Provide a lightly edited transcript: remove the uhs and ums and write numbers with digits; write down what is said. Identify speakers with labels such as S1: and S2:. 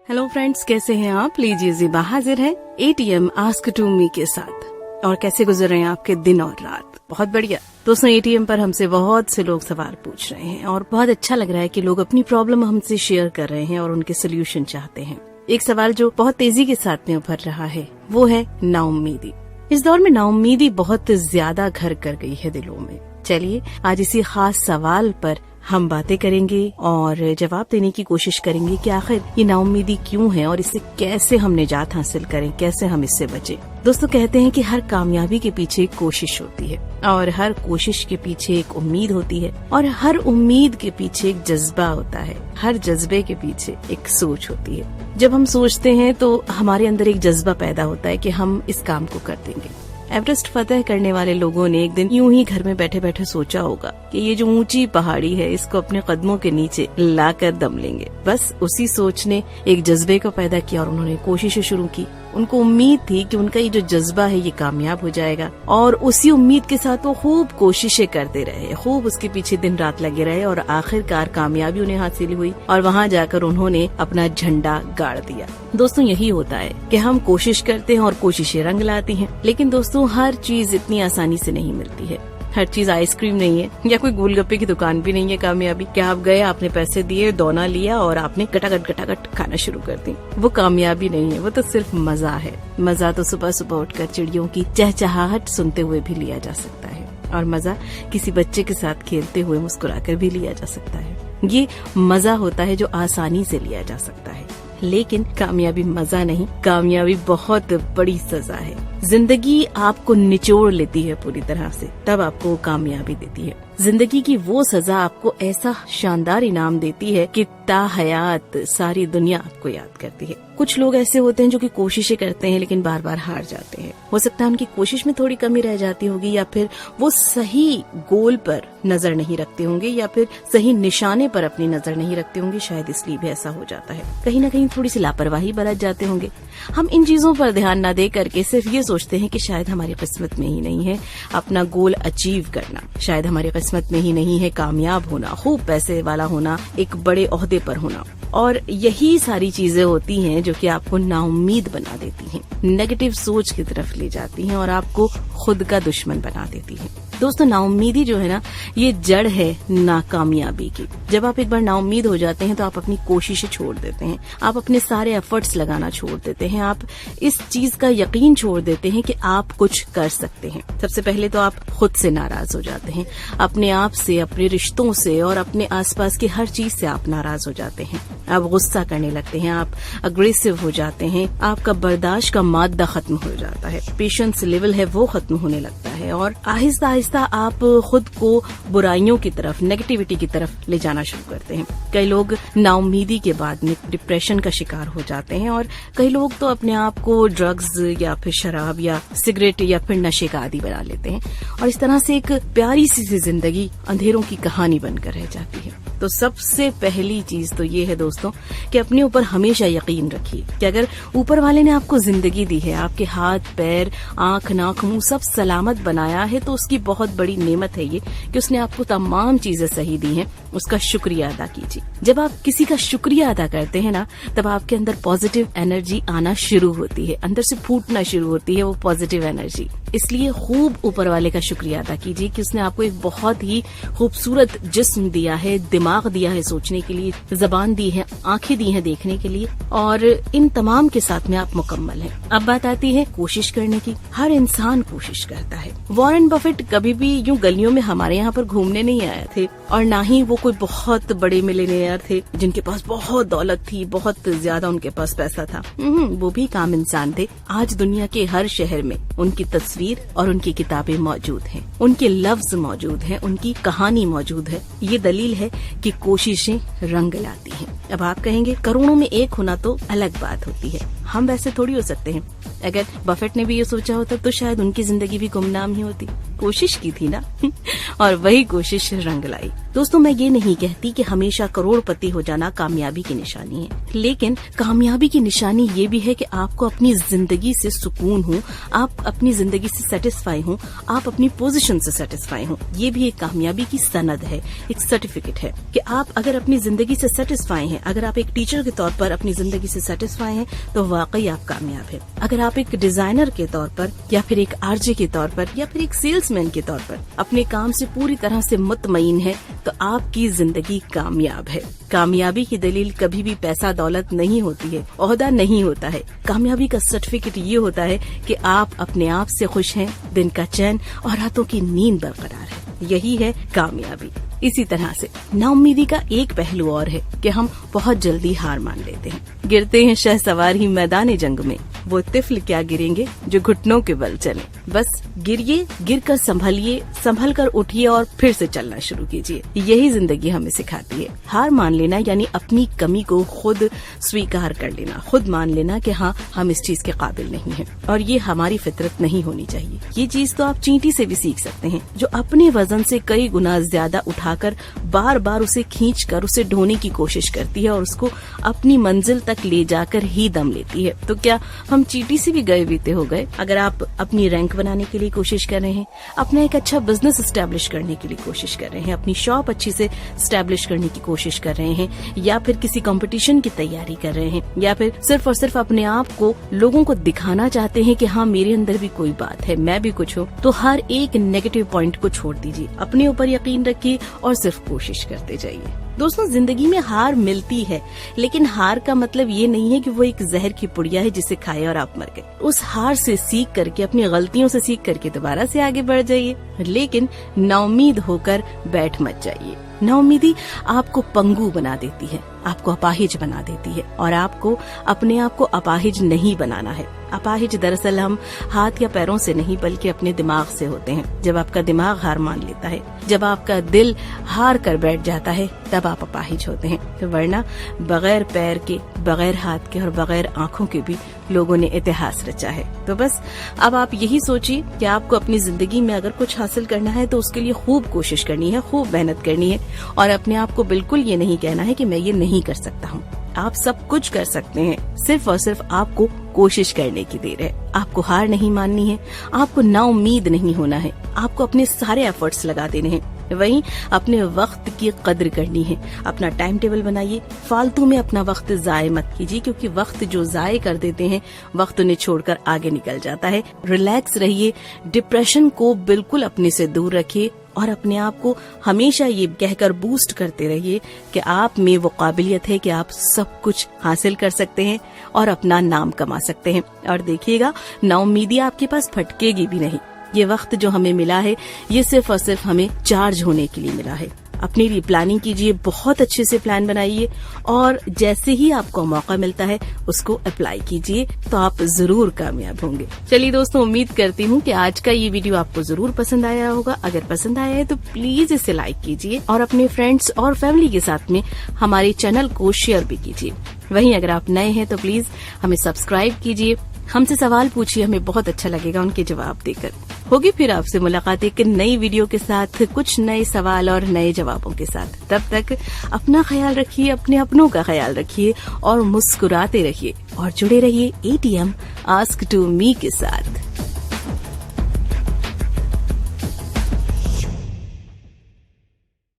S1: Hello friends, कैसे हैं आप? लीजिए ज़िबा हाजिर है ATM आस्क टू मी के साथ। और कैसे गुजर रहे हैं आपके दिन और रात? बहुत बढ़िया दोस्तों, ATM पर हमसे बहुत से लोग सवाल पूछ रहे हैं और बहुत अच्छा लग रहा है कि लोग अपनी प्रॉब्लम हमसे शेयर कर रहे हैं और उनके सोल्यूशन चाहते हैं। एक सवाल जो बहुत तेजी के साथ में उभर रहा है वो है नाउम्मीदी। इस दौर में नाउम्मीदी बहुत ज्यादा घर कर गई है दिलों में। चलिए आज इसी खास सवाल पर हम बातें करेंगे और जवाब देने की कोशिश करेंगे कि आखिर ये नाउम्मीदी क्यों है और इससे कैसे हम निजात हासिल करें, कैसे हम इससे बचें। दोस्तों, कहते हैं कि हर कामयाबी के पीछे एक कोशिश होती है और हर कोशिश के पीछे एक उम्मीद होती है और हर उम्मीद के पीछे एक जज्बा होता है। हर जज्बे के पीछे एक सोच होती है। जब हम सोचते हैं तो हमारे अंदर एक जज्बा पैदा होता है कि हम इस काम को कर देंगे। एवरेस्ट फतह करने वाले लोगों ने एक दिन यूं ही घर में बैठे बैठे सोचा होगा कि ये जो ऊंची पहाड़ी है इसको अपने कदमों के नीचे लाकर दम लेंगे। बस उसी सोच ने एक जज्बे को पैदा किया और उन्होंने कोशिशें शुरू की। उनको उम्मीद थी कि उनका ये जो जज्बा है ये कामयाब हो जाएगा और उसी उम्मीद के साथ वो खूब कोशिशें करते रहे, खूब उसके पीछे दिन रात लगे रहे और आखिरकार कामयाबी उन्हें हासिल हुई और वहाँ जाकर उन्होंने अपना झंडा गाड़ दिया। दोस्तों, यही होता है कि हम कोशिश करते हैं और कोशिशें रंग लाती हैं, लेकिन दोस्तों हर चीज इतनी आसानी से नहीं मिलती है। हर चीज आइसक्रीम नहीं है या कोई गोलगप्पे की दुकान भी नहीं है कामयाबी। क्या आप गए, आपने पैसे दिए, दोना लिया और आपने गटागट खाना शुरू कर दी। वो कामयाबी नहीं है, वो तो सिर्फ मजा है। मजा तो सुबह सुबह उठकर चिड़ियों की चहचहाहट सुनते हुए भी लिया जा सकता है और मजा किसी बच्चे के साथ खेलते हुए मुस्कुराकर भी लिया जा सकता है। ये मजा होता है जो आसानी से लिया जा सकता है। लेकिन कामयाबी मजा नहीं, कामयाबी बहुत बड़ी सजा है। जिंदगी आपको निचोड़ लेती है पूरी तरह से, तब आपको कामयाबी देती है। जिंदगी की वो सजा आपको ऐसा शानदार इनाम देती है कि ताहयात सारी दुनिया आपको याद करती है। कुछ लोग ऐसे होते हैं जो कि कोशिशें करते हैं लेकिन बार बार हार जाते हैं। हो सकता है उनकी कोशिश में थोड़ी कमी रह जाती होगी या फिर वो सही गोल पर नजर नहीं रखते होंगे या फिर सही निशाने पर अपनी नजर नहीं रखते होंगे। शायद इसलिए भी ऐसा हो जाता है। कहीं न कहीं थोड़ी सी लापरवाही बरत जाते होंगे। हम इन चीजों पर ध्यान न दे करके सिर्फ ये सोचते हैं कि शायद हमारी किस्मत में ही नहीं है अपना गोल अचीव करना, शायद हमारी किस्मत में ही नहीं है कामयाब होना, खूब पैसे वाला होना, एक बड़े ओहदे पर होना। और यही सारी चीजें होती हैं जो कि आपको नाउम्मीद बना देती हैं, नेगेटिव सोच की तरफ ले जाती हैं और आपको खुद का दुश्मन बना देती हैं। दोस्तों, नाउम्मीदी जो है ना, ये जड़ है नाकामयाबी की। जब आप एक बार नाउम्मीद हो जाते हैं तो आप अपनी कोशिशें छोड़ देते हैं, आप अपने सारे एफर्ट्स लगाना छोड़ देते हैं, आप इस चीज का यकीन छोड़ देते हैं कि आप कुछ कर सकते हैं। सबसे पहले तो आप खुद से नाराज हो जाते हैं, अपने आप से, अपने रिश्तों से और अपने आसपास की हर चीज से आप नाराज हो जाते हैं। आप गुस्सा करने लगते हैं, आप अग्रेसिव हो जाते हैं, आपका बर्दाश्त का मादा खत्म हो जाता है, पेशेंस लेवल है वो खत्म होने लगता है और आहिस्ता आहिस्ता आप खुद को बुराइयों की तरफ, नेगेटिविटी की तरफ ले जाना शुरू करते हैं। कई लोग नाउम्मीदी के बाद में डिप्रेशन का शिकार हो जाते हैं और कई लोग तो अपने आप को ड्रग्स या फिर शराब या सिगरेट या फिर नशे का आदी बना लेते हैं और इस तरह से एक प्यारी सी जिंदगी अंधेरों की कहानी बनकर रह जाती है। तो सबसे पहली चीज तो ये है दोस्तों कि अपने ऊपर हमेशा यकीन रखिए कि अगर ऊपर वाले ने आपको जिंदगी दी है, आपके हाथ पैर आंख नाक मुंह सब सलामत बनाया है, तो उसकी बहुत बड़ी नेमत है ये कि उसने आपको तमाम चीजें सही दी हैं। उसका शुक्रिया अदा कीजिए। जब आप किसी का शुक्रिया अदा करते हैं ना, तब आपके अंदर पॉजिटिव एनर्जी आना शुरू होती है, अंदर से फूटना शुरू होती है वो पॉजिटिव एनर्जी। इसलिए खूब ऊपर वाले का शुक्रिया अदा कीजिए कि उसने आपको एक बहुत ही खूबसूरत जिस्म दिया है, दिमाग दिया है सोचने के लिए, जबान दी है, आंखें दी हैं देखने के लिए और इन तमाम के साथ में आप मुकम्मल हैं। अब बात आती है कोशिश करने की। हर इंसान कोशिश करता है। वॉरेन बफेट कभी भी यूं गलियों में हमारे यहाँ पर घूमने नहीं आए थे और ना ही वो कोई बहुत बड़े मिलियनेयर थे जिनके पास बहुत दौलत थी, बहुत ज्यादा उनके पास पैसा था। वो भी काम इंसान थे। आज दुनिया के हर शहर में उनकी तस्वीर और उनकी किताबें मौजूद हैं, उनके लफ्ज मौजूद हैं, उनकी कहानी मौजूद है। ये दलील है कि कोशिशें रंग लाती हैं। अब आप कहेंगे करोड़ों में एक होना तो अलग बात होती है, हम वैसे थोड़ी हो सकते हैं। अगर बफेट ने भी ये सोचा होता तो शायद उनकी जिंदगी भी गुमनाम ही होती। कोशिश की थी ना और वही कोशिश रंग लाई। दोस्तों, मैं ये नहीं कहती कि हमेशा करोड़पति हो जाना कामयाबी की निशानी है, लेकिन कामयाबी की निशानी ये भी है कि आपको अपनी जिंदगी से सुकून हो, आप अपनी जिंदगी से सेटिस्फाई हो, आप अपनी पोजीशन से सेटिस्फाई हो। ये भी एक कामयाबी की सनद है, एक सर्टिफिकेट है कि आप अगर अपनी जिंदगी से सेटिस्फाई हैं, अगर आप एक टीचर के तौर पर अपनी जिंदगी से सेटिस्फाई हैं तो वाकई आप कामयाब हैं। अगर आप एक डिजाइनर के तौर पर या फिर एक आरजे के तौर पर या फिर एक सेल्समैन के तौर पर अपने काम से पूरी तरह से मुतमईन है तो आपकी जिंदगी कामयाब है। कामयाबी की दलील कभी भी पैसा दौलत नहीं होती है, ओहदा नहीं होता है। कामयाबी का सर्टिफिकेट ये होता है कि आप अपने आप से खुश हैं, दिन का चैन और रातों की नींद बरकरार है। यही है कामयाबी। इसी तरह से नाउम्मीदी का एक पहलू और है कि हम बहुत जल्दी हार मान लेते हैं। गिरते हैं शहसवार ही मैदान जंग में, वो तिफल क्या गिरेंगे जो घुटनों के बल चले। बस गिरिए, गिरकर संभलिए, संभल कर उठिए और फिर से चलना शुरू कीजिए। यही जिंदगी हमें सिखाती है। हार मान लेना यानी अपनी कमी को खुद स्वीकार कर लेना, खुद मान लेना कि हाँ, हम इस चीज के काबिल नहीं हैं और ये हमारी फितरत नहीं होनी चाहिए। ये चीज तो आप चींटी से भी सीख सकते हैं, जो अपने वजन से कई गुना ज्यादा उठाकर बार बार उसे खींचकर उसे ढोने की कोशिश करती है और उसको अपनी मंजिल तक ले जाकर ही दम लेती है। तो क्या हम चींटी से भी गए बीते हो गए? अगर आप अपनी रैंक बनाने के लिए कोशिश कर रहे हैं, अपना एक अच्छा बिजनेस एस्टेब्लिश करने के लिए कोशिश कर रहे हैं, अपनी शॉप अच्छी से एस्टेब्लिश करने की कोशिश कर रहे हैं, या फिर किसी कंपटीशन की तैयारी कर रहे हैं, या फिर सिर्फ और सिर्फ अपने आप को लोगों को दिखाना चाहते हैं कि हाँ, मेरे अंदर भी कोई बात है, मैं भी कुछ हूँ, तो हर एक नेगेटिव पॉइंट को छोड़ दीजिए, अपने ऊपर यकीन रखिए और सिर्फ कोशिश करते जाइए। दोस्तों, जिंदगी में हार मिलती है, लेकिन हार का मतलब ये नहीं है कि वो एक जहर की पुड़िया है जिसे खाए और आप मर गए। उस हार से सीख करके, अपनी गलतियों से सीख करके दोबारा से आगे बढ़ जाइए, लेकिन नाउम्मीद होकर बैठ मत जाइए। नाउम्मीदी आपको पंगु बना देती है, आपको अपाहिज बना देती है और आपको अपने आप को अपाहिज नहीं बनाना है। अपाहिज दरअसल हम हाथ या पैरों से नहीं बल्कि अपने दिमाग से होते हैं। जब आपका दिमाग हार मान लेता है, जब आपका दिल हार कर बैठ जाता है, तब आप अपाहिज होते हैं। तो वरना बगैर पैर के, बगैर हाथ के और बगैर आंखों के भी लोगों ने इतिहास रचा है। तो बस अब आप यही सोचिए कि आपको अपनी जिंदगी में अगर कुछ हासिल करना है तो उसके लिए खूब कोशिश करनी है, खूब मेहनत करनी है और अपने आप को बिल्कुल ये नहीं कहना है कि मैं ये नहीं कर सकता हूँ। आप सब कुछ कर सकते हैं, सिर्फ और सिर्फ आपको कोशिश करने की देर है। आपको हार नहीं माननी है, आपको नाउम्मीद नहीं होना है, आपको अपने सारे एफर्ट्स लगा देने हैं। वहीं अपने वक्त की कद्र करनी है। अपना टाइम टेबल बनाइए, फालतू में अपना वक्त जाये मत कीजिए, क्योंकि वक्त जो जाये कर देते हैं, वक्त उन्हें छोड़कर आगे निकल जाता है। रिलैक्स रहिए, डिप्रेशन को बिल्कुल अपने से दूर रखिए और अपने आप को हमेशा ये कहकर बूस्ट करते रहिए कि आप में वो काबिलियत है कि आप सब कुछ हासिल कर सकते हैं और अपना नाम कमा सकते हैं। और देखिएगा, नाउम्मीदी आपके पास फटकेगी भी नहीं। ये वक्त जो हमें मिला है, ये सिर्फ और सिर्फ हमें चार्ज होने के लिए मिला है। अपनी लिए प्लानिंग कीजिए, बहुत अच्छे से प्लान बनाइए और जैसे ही आपको मौका मिलता है उसको अप्लाई कीजिए, तो आप जरूर कामयाब होंगे। चलिए दोस्तों, उम्मीद करती हूँ कि आज का ये वीडियो आपको जरूर पसंद आया होगा। अगर पसंद आया है तो प्लीज इसे लाइक कीजिए और अपने फ्रेंड्स और फैमिली के साथ में हमारे चैनल को शेयर भी कीजिए। वहीं अगर आप नए हैं तो प्लीज हमें सब्सक्राइब कीजिए, हमसे सवाल पूछिए, हमें बहुत अच्छा लगेगा उनके जवाब देकर। होगी फिर आपसे मुलाकात एक नई वीडियो के साथ, कुछ नए सवाल और नए जवाबों के साथ। तब तक अपना ख्याल रखिए, अपने अपनों का ख्याल रखिए और मुस्कुराते रहिए और जुड़े रहिए ATM आस्क टू मी के साथ।